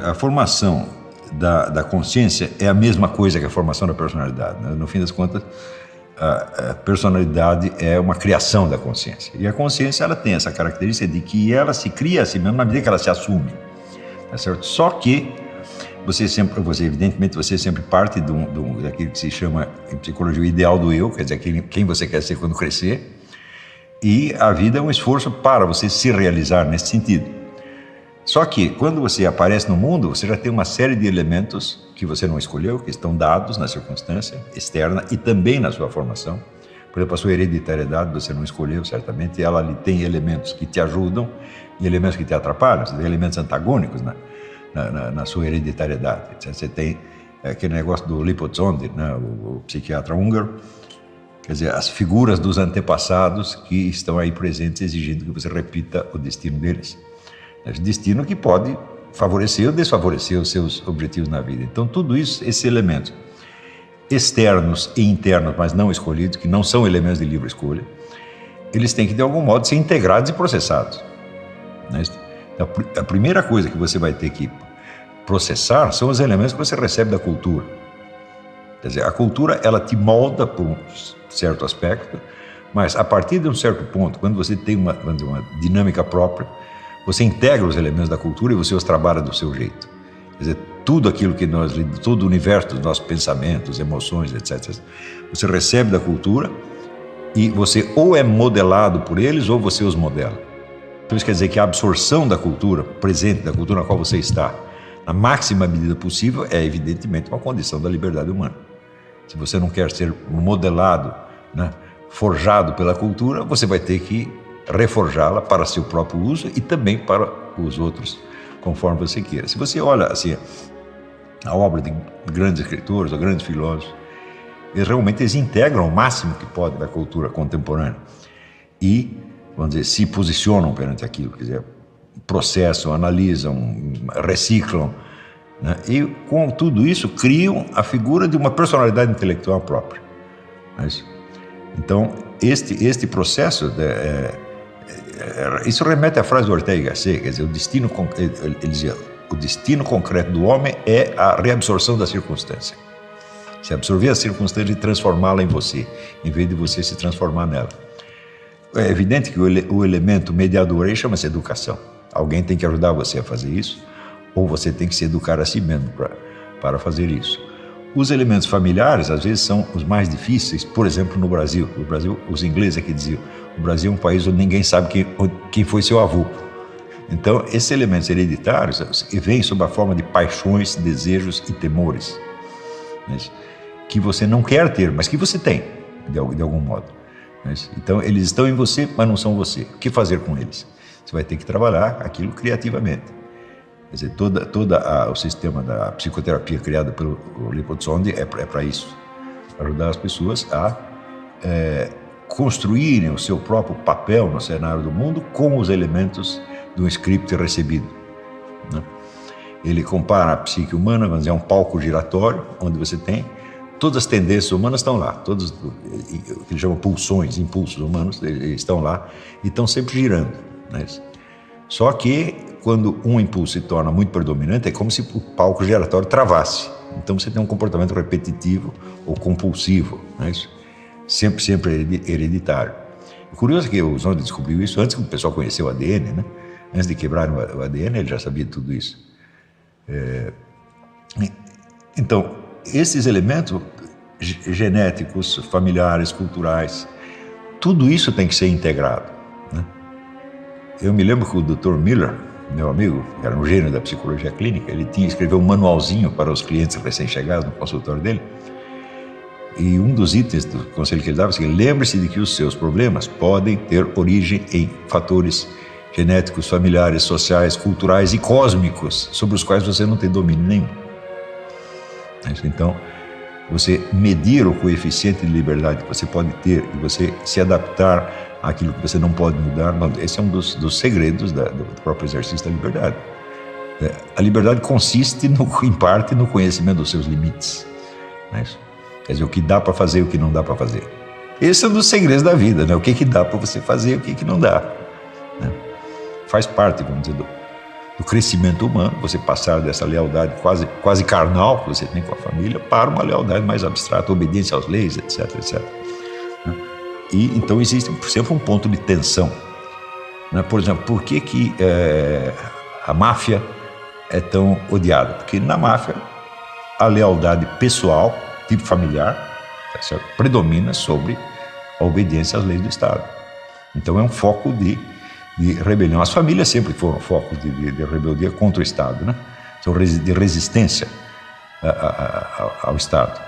a formação da consciência é a mesma coisa que a formação da personalidade, né? No fim das contas, a personalidade é uma criação da consciência. E a consciência, ela tem essa característica de que ela se cria a si mesma na medida que ela se assume, tá certo? Só que evidentemente, você sempre parte daquilo que se chama em psicologia o ideal do eu, quer dizer, quem você quer ser quando crescer, e a vida é um esforço para você se realizar nesse sentido. Só que, quando você aparece no mundo, você já tem uma série de elementos que você não escolheu, que estão dados na circunstância externa e também na sua formação. Por exemplo, a sua hereditariedade você não escolheu, certamente, ela ali tem elementos que te ajudam e elementos que te atrapalham, você tem elementos antagônicos na sua hereditariedade. Você tem aquele negócio do Lipozzondi, né, o psiquiatra húngaro, quer dizer, as figuras dos antepassados que estão aí presentes exigindo que você repita o destino deles. Esse destino que pode favorecer ou desfavorecer os seus objetivos na vida. Então, tudo isso, esses elementos externos e internos, mas não escolhidos, que não são elementos de livre escolha, eles têm que, de algum modo, ser integrados e processados. A primeira coisa que você vai ter que processar são os elementos que você recebe da cultura. Quer dizer, a cultura, ela te molda por um certo aspecto, mas a partir de um certo ponto, quando você tem uma dinâmica própria, você integra os elementos da cultura e você os trabalha do seu jeito. Quer dizer, tudo aquilo que todo o universo dos nossos pensamentos, emoções, etc., você recebe da cultura e você ou é modelado por eles ou você os modela. Então isso quer dizer que a absorção da cultura, presente da cultura na qual você está, na máxima medida possível, é evidentemente uma condição da liberdade humana. Se você não quer ser modelado, né, forjado pela cultura, você vai ter que reforjá-la para seu próprio uso e também para os outros, conforme você queira. Se você olha assim, a obra de grandes escritores ou grandes filósofos, eles integram o máximo que pode da cultura contemporânea e, vamos dizer, se posicionam perante aquilo, quer dizer, processam, analisam, reciclam, né? E com tudo isso criam a figura de uma personalidade intelectual própria. Então, este processo, isso remete à frase do Ortega y Gasset, quer dizer, ele dizia, o destino concreto do homem é a reabsorção da circunstância. Se absorver a circunstância e transformá-la em você, em vez de você se transformar nela. É evidente que o elemento mediador aí chama-se educação. Alguém tem que ajudar você a fazer isso, ou você tem que se educar a si mesmo para fazer isso. Os elementos familiares, às vezes, são os mais difíceis, por exemplo, no Brasil. No Brasil, os ingleses aqui diziam, o Brasil é um país onde ninguém sabe quem foi seu avô. Então, esses elementos hereditários vêm sob a forma de paixões, desejos e temores, né, que você não quer ter, mas que você tem, de algum modo. Né? Então, eles estão em você, mas não são você. O que fazer com eles? Você vai ter que trabalhar aquilo criativamente. Quer dizer, todo o sistema da psicoterapia criado pelo Lipozzondi é para isso. Ajudar as pessoas a construírem o seu próprio papel no cenário do mundo com os elementos de um script recebido. Né? Ele compara a psique humana, vamos dizer, a um palco giratório, onde você tem todas as tendências humanas estão lá, todos o que ele chama pulsões, impulsos humanos, eles estão lá e estão sempre girando. Né? Só que quando um impulso se torna muito predominante, é como se o palco giratório travasse. Então você tem um comportamento repetitivo ou compulsivo, não é isso? Sempre hereditário. O curioso é que o Zondi descobriu isso antes que o pessoal conheceu o ADN, né? Antes de quebrarem o ADN, ele já sabia tudo isso. Então, esses elementos genéticos, familiares, culturais, tudo isso tem que ser integrado, né? Eu me lembro que o Dr. Miller, meu amigo, era um gênio da psicologia clínica, ele escreveu um manualzinho para os clientes recém-chegados no consultório dele, e um dos itens do conselho que ele dava é assim: lembre-se de que os seus problemas podem ter origem em fatores genéticos, familiares, sociais, culturais e cósmicos, sobre os quais você não tem domínio nenhum. Então, você medir o coeficiente de liberdade que você pode ter e você se adaptar àquilo que você não pode mudar, esse é um dos segredos do próprio exercício da liberdade. A liberdade consiste, em parte, no conhecimento dos seus limites. Não é isso? Quer dizer, o que dá para fazer e o que não dá para fazer. Esse é um dos segredos da vida, né? O que dá para você fazer e o que não dá. Né? Faz parte, vamos dizer, do do crescimento humano, você passar dessa lealdade quase carnal que você tem com a família para uma lealdade mais abstrata, obediência às leis, etc, etc. E então existe sempre um ponto de tensão. Por exemplo, por que a máfia é tão odiada? Porque na máfia a lealdade pessoal, tipo familiar, certo, predomina sobre a obediência às leis do Estado. Então é um foco de rebelião. As famílias sempre foram foco de rebeldia contra o Estado, né? São de resistência ao Estado.